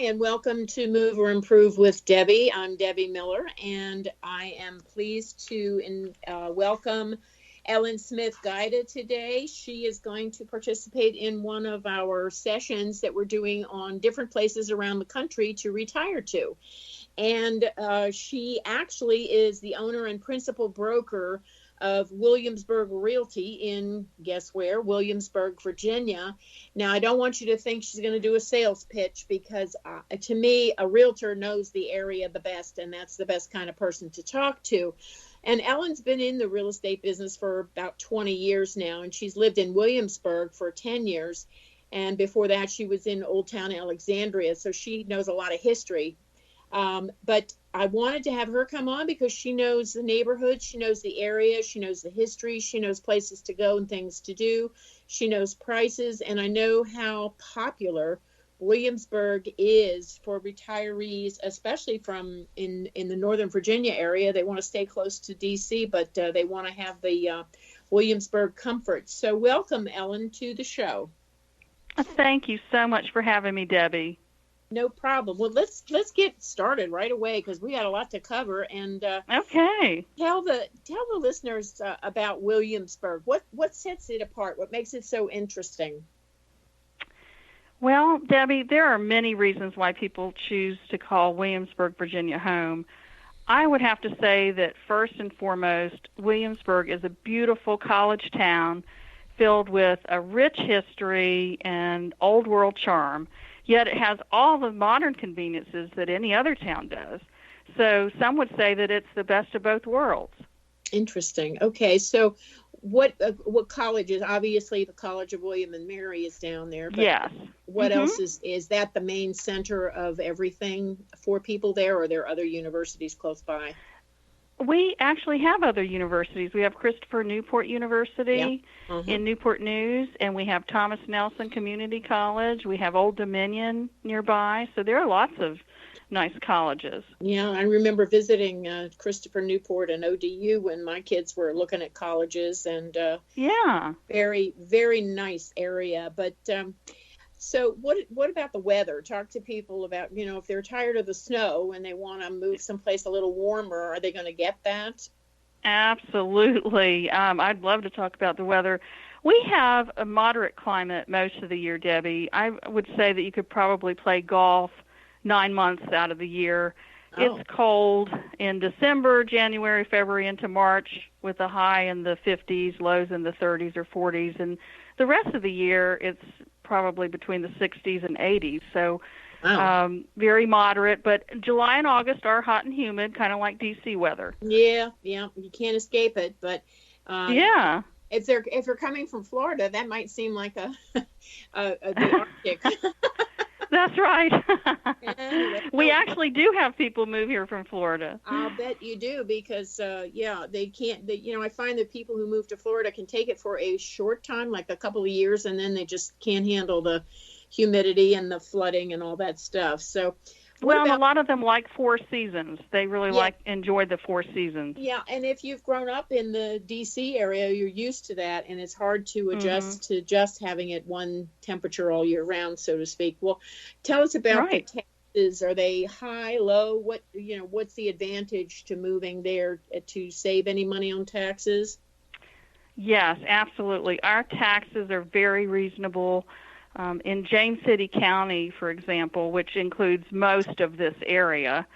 and welcome to Move or Improve with Debbie. I'm Debbie Miller, and I am pleased to welcome Ellen Smith-Guida today. She is going to participate in one of our sessions that we're doing on different places around the country to retire to. And she actually is the owner and principal broker of Williamsburg Realty in, guess where, Williamsburg, Virginia. Now, I don't want you to think she's going to do a sales pitch because to me, a realtor knows the area the best, and that's the best kind of person to talk to. And Ellen's been in the real estate business for about 20 years now, and she's lived in Williamsburg for 10 years. And before that, she was in Old Town Alexandria, so she knows a lot of history. But I wanted to have her come on because she knows the neighborhood, she knows the area, she knows the history, she knows places to go and things to do, she knows prices, and I know how popular Williamsburg is for retirees, especially from in the Northern Virginia area. They want to stay close to D.C., but they want to have the Williamsburg comfort. So welcome, Ellen, to the show. Thank you so much for having me, Debbie. No problem. Well, let's get started right away because we got a lot to cover. And okay, tell the listeners about Williamsburg. What sets it apart? What makes it so interesting? Well, Debbie, there are many reasons why people choose to call Williamsburg, Virginia home. I would have to say that first and foremost, Williamsburg is a beautiful college town filled with a rich history and old world charm. Yet it has all the modern conveniences that any other town does. So some would say that it's the best of both worlds. Interesting. Okay, so what colleges? Obviously, the College of William and Mary is down there. But yes. What else is that the main center of everything for people there, or are there other universities close by? We actually have other universities. We have Christopher Newport University in Newport News, and we have Thomas Nelson Community College. We have Old Dominion nearby. So there are lots of nice colleges. Yeah, I remember visiting Christopher Newport and ODU when my kids were looking at colleges, and very, very nice area. But so what about the weather? Talk to people about, if they're tired of the snow and they want to move someplace a little warmer, are they going to get that? Absolutely. I'd love to talk about the weather. We have a moderate climate most of the year, Debbie. I would say that you could probably play golf 9 months out of the year. Oh. It's cold in December, January, February, into March with a high in the 50s, lows in the 30s or 40s. And the rest of the year, it's probably between the 60s and 80s. So very moderate. But July and August are hot and humid, kind of like D.C. weather. Yeah, you can't escape it. But if they're coming from Florida, that might seem like the Arctic. That's right. We actually do have people move here from Florida. I'll bet you do because, they can't, I find that people who move to Florida can take it for a short time, like a couple of years, and then they just can't handle the humidity and the flooding and all that stuff. So, a lot of them like four seasons. They really enjoy the four seasons. Yeah, and if you've grown up in the D.C. area, you're used to that, and it's hard to adjust to just having it one temperature all year round, so to speak. Well, tell us about the taxes. Are they high, low? What's the advantage to moving there to save any money on taxes? Yes, absolutely. Our taxes are very reasonable. In James City County, for example, which includes most of this area,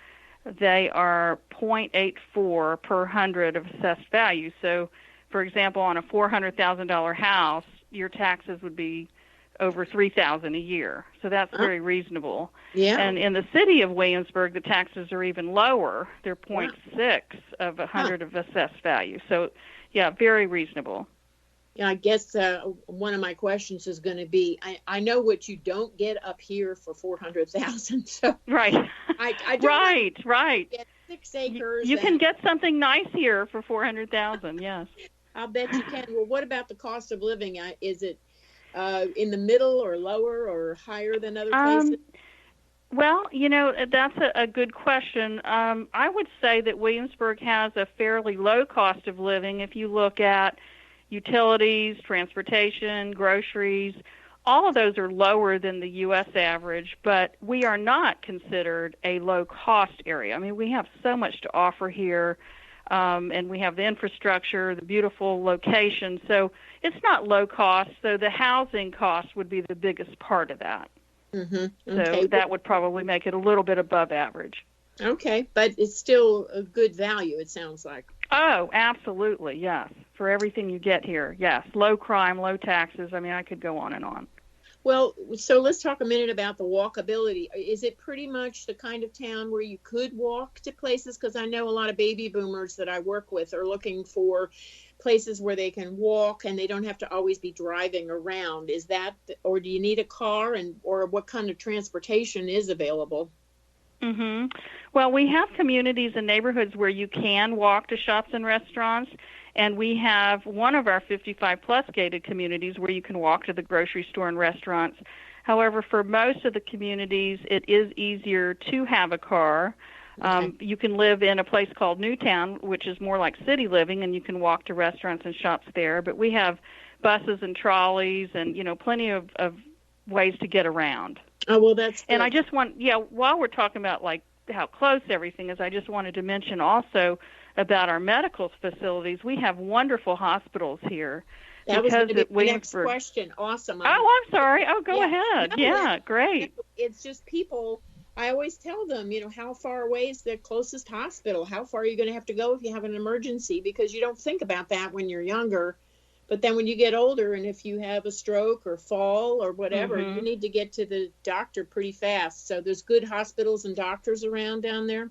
they are 0.84 per hundred of assessed value. So, for example, on a $400,000 house, your taxes would be over $3,000 a year. So that's very reasonable. Yeah. And in the city of Williamsburg, the taxes are even lower. They're 0.6 of 100 of assessed value. So, very reasonable. Yeah, I guess one of my questions is going to be, I know what you don't get up here for $400,000. So right, right. Get 6 acres. You can get something nice here for $400,000. Yes, I'll bet you can. Well, what about the cost of living? Is it in the middle or lower or higher than other places? Well, that's a good question. I would say that Williamsburg has a fairly low cost of living if you look at utilities, transportation, groceries, all of those are lower than the U.S. average, but we are not considered a low-cost area. I mean, we have so much to offer here, and we have the infrastructure, the beautiful location. So it's not low cost, so the housing cost would be the biggest part of that. Mm-hmm. Okay. So that would probably make it a little bit above average. Okay, but it's still a good value, it sounds like. Oh, absolutely, yes. For everything you get here, yes. Low crime, low taxes. I mean, I could go on and on. Well, so let's talk a minute about the walkability. Is it pretty much the kind of town where you could walk to places? Because I know a lot of baby boomers that I work with are looking for places where they can walk and they don't have to always be driving around. Is that, or do you need a car, and or what kind of transportation is available? Mm-hmm. Well, we have communities and neighborhoods where you can walk to shops and restaurants, and we have one of our 55-plus gated communities where you can walk to the grocery store and restaurants. However, for most of the communities, it is easier to have a car. Okay. You can live in a place called Newtown, which is more like city living, and you can walk to restaurants and shops there. But we have buses and trolleys and, plenty of ways to get around. Oh, well, that's good. And I just while we're talking about like how close everything is, I just wanted to mention also about our medical facilities. We have wonderful hospitals here. That was going to be my next question. Awesome. Oh, I'm sorry. Oh, go ahead. No, yeah, great. It's just people, I always tell them, how far away is the closest hospital? How far are you going to have to go if you have an emergency? Because you don't think about that when you're younger. But then when you get older, and if you have a stroke or fall or whatever, Mm-hmm. you need to get to the doctor pretty fast. So there's good hospitals and doctors around down there?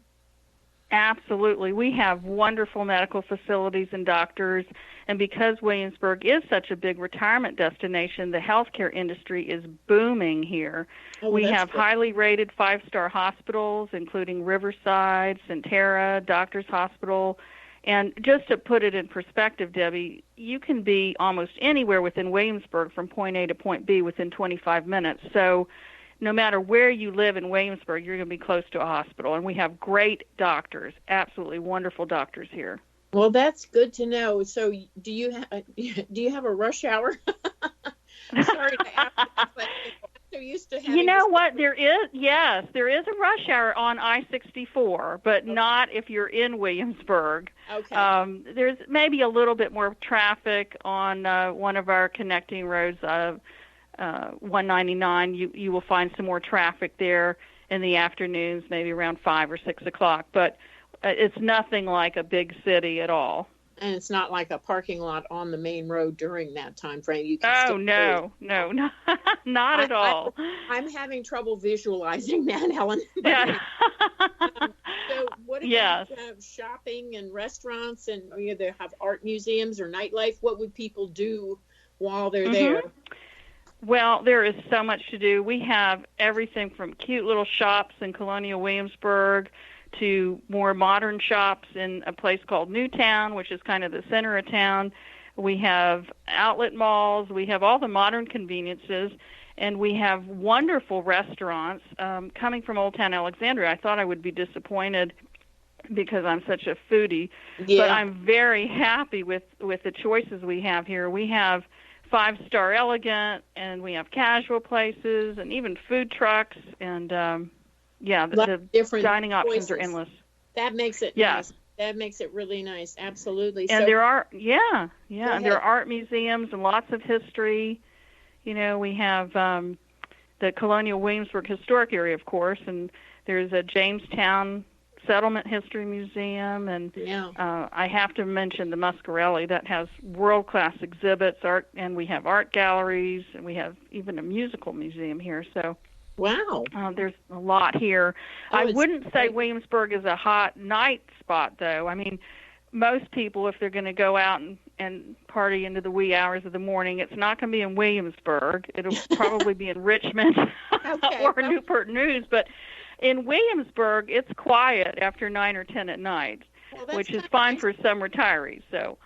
Absolutely. We have wonderful medical facilities and doctors. And because Williamsburg is such a big retirement destination, the healthcare industry is booming here. Oh, we have good. highly rated 5-star hospitals, including Riverside, Centera, Doctors Hospital. And just to put it in perspective, Debbie, you can be almost anywhere within Williamsburg from point A to point B within 25 minutes. So no matter where you live in Williamsburg, you're going to be close to a hospital. And we have great doctors, absolutely wonderful doctors here. Well, that's good to know. So do you have a rush hour? Sorry to ask this question. I'm so used to having what? There is a rush hour on I-64, but not if you're in Williamsburg. Okay. There's maybe a little bit more traffic on one of our connecting roads, 199. You will find some more traffic there in the afternoons, maybe around 5 or 6 o'clock. But it's nothing like a big city at all. And it's not like a parking lot on the main road during that time frame. You can no, not at all. I'm having trouble visualizing that, Helen. Yeah. So what about shopping and restaurants, and they have art museums or nightlife? What would people do while they're there? Well, there is so much to do. We have everything from cute little shops in Colonial Williamsburg to more modern shops in a place called Newtown, which is kind of the center of town. We have outlet malls. We have all the modern conveniences, and we have wonderful restaurants. Coming from Old Town Alexandria, I thought I would be disappointed because I'm such a foodie, but I'm very happy with the choices we have here. We have 5-star Elegant, and we have casual places, and even food trucks, and the different dining options are endless. That makes it nice. That makes it really nice. Absolutely. And there are and there are art museums and lots of history. We have the Colonial Williamsburg Historic Area, of course, and there's a Jamestown Settlement History Museum, and I have to mention the Muscarelli that has world-class exhibits, art, and we have art galleries, and we have even a musical museum here. So, wow, there's a lot here. I wouldn't say Williamsburg is a hot night spot, though. I mean, most people, if they're going to go out and party into the wee hours of the morning, it's not going to be in Williamsburg. It'll probably be in Richmond or Newport News, but in Williamsburg, it's quiet after 9 or 10 at night, which is fine for some retirees. So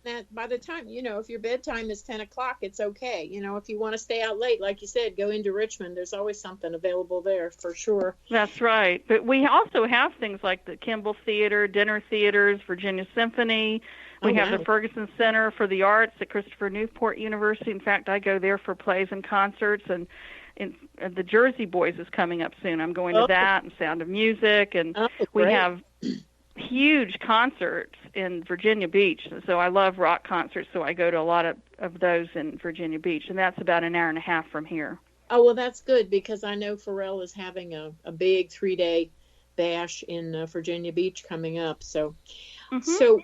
that by the time, if your bedtime is 10 o'clock, it's okay. If you want to stay out late, like you said, go into Richmond. There's always something available there for sure. That's right. But we also have things like the Kimball Theater, dinner theaters, Virginia Symphony. We Oh, have wow. the Ferguson Center for the Arts at Christopher Newport University. In fact, I go there for plays and concerts, and the Jersey Boys is coming up soon. I'm going to Oh, that, and Sound of Music, and oh, we great. have huge concerts in Virginia Beach. So I love rock concerts, so I go to a lot of those in Virginia Beach, and that's about an hour and a half from here. Oh, well, that's good because I know Pharrell is having a big 3-day bash in Virginia Beach coming up. So, Hmm. so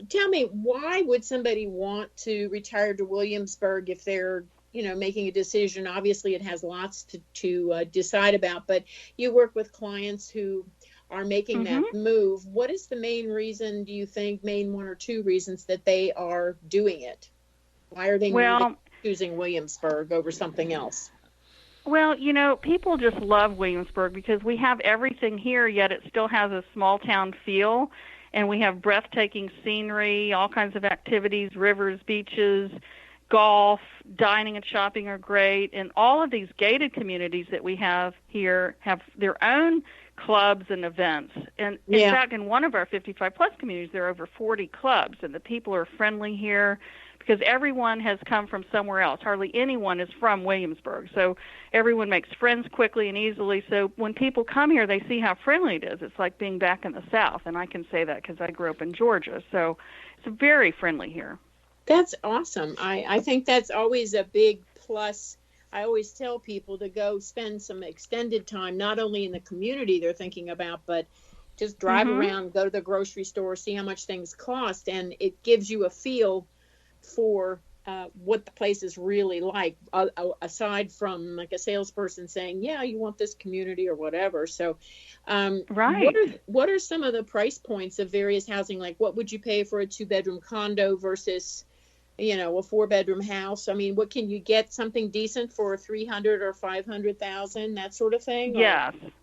tell me, why would somebody want to retire to Williamsburg if they're, making a decision? Obviously, it has lots to decide about, but you work with clients who are making Hmm. that move. What is the main reason, do you think, main one or two reasons that they are doing it? Why are they Well, choosing Williamsburg over something else? Well, people just love Williamsburg because we have everything here, yet it still has a small town feel. And we have breathtaking scenery, all kinds of activities, rivers, beaches, golf, dining and shopping are great. And all of these gated communities that we have here have their own clubs and events. And in Yeah. fact, in one of our 55 plus communities, there are over 40 clubs, and the people are friendly here because everyone has come from somewhere else. Hardly anyone is from Williamsburg. So everyone makes friends quickly and easily. So when people come here, they see how friendly it is. It's like being back in the South, and I can say that because I grew up in Georgia. So it's very friendly here. That's awesome. I think that's always a big plus. I always tell people to go spend some extended time, not only in the community they're thinking about, but just drive Hmm. around, go to the grocery store, see how much things cost, and it gives you a feel for what the place is really like, aside from like a salesperson saying, yeah, you want this community or whatever. So Right. what are some of the price points of various housing? Like, what would you pay for a 2-bedroom condo versus a 4-bedroom house? I mean, what can you get something decent for 300 or 500,000, that sort of thing? Or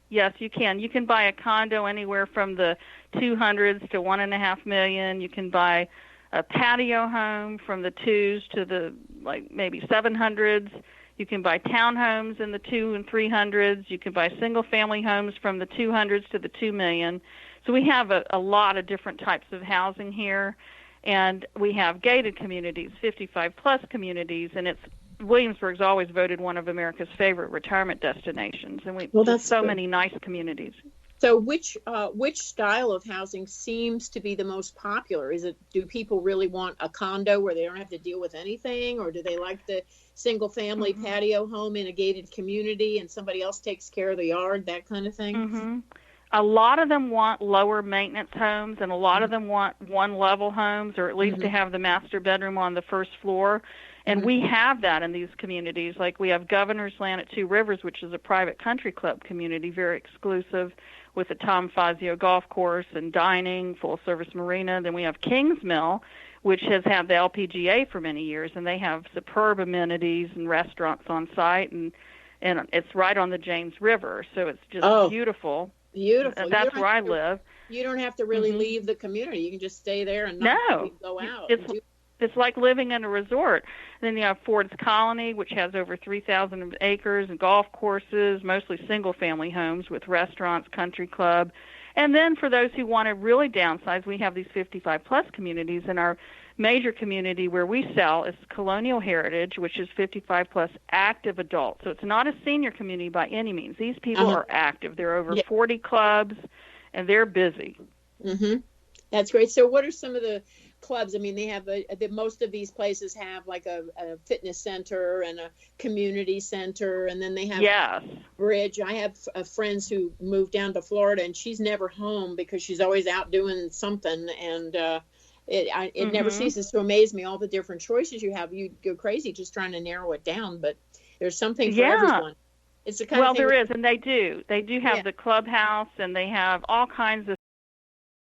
Yes, you can. You can buy a condo anywhere from the 200s to 1.5 million. You can buy a patio home from the 2s to the maybe 700s. You can buy townhomes in the 2 and 300s. You can buy single family homes from the 200s to the 2 million. So we have a lot of different types of housing here. And we have gated communities, 55 plus communities, and Williamsburg's always voted one of America's favorite retirement destinations, and we well, just that's so good. many nice communities. So which style of housing seems to be the most popular? Do people really want a condo where they don't have to deal with anything, or do they like the single family Hmm. patio home in a gated community and somebody else takes care of the yard, that kind of thing? Hmm. A lot of them want lower maintenance homes, and a lot of them want one level homes, or at least to Mm-hmm. have the master bedroom on the first floor. And Mm-hmm. we have that in these communities. Like we have Governor's Land at Two Rivers, which is a private country club community, very exclusive, with the Tom Fazio golf course and dining, full service marina. Then we have Kings Mill, which has had the LPGA for many years, and they have superb amenities and restaurants on site, and it's right on the James River, so it's just Oh, beautiful. beautiful. That's where I live. You don't have to really Hmm. leave the community. You can just stay there and not No, go out it's and do. it's like living in a resort. And then you have Ford's Colony, which has over 3,000 acres and golf courses, mostly single-family homes with restaurants, country club. And then for those who want to really downsize, we have these 55-plus communities. And our major community where we sell is Colonial Heritage, which is 55-plus active adults. So it's not a senior community by any means. These people Uh-huh. are active. There are over Yeah. 40 clubs, and they're busy. Mm-hmm. That's great. So what are some of the clubs? I mean, they have most of these places have like a fitness center and a community center, and then they have Yes. bridge. I have friends who moved down to Florida, and she's never home because she's always out doing something. And it never Hmm. ceases to amaze me, all the different choices you have. You go crazy just trying to narrow it down, but there's something for Yeah. everyone. It's the kind of Well, thing. there is, and they do. They do have Yeah. the clubhouse, and they have all kinds of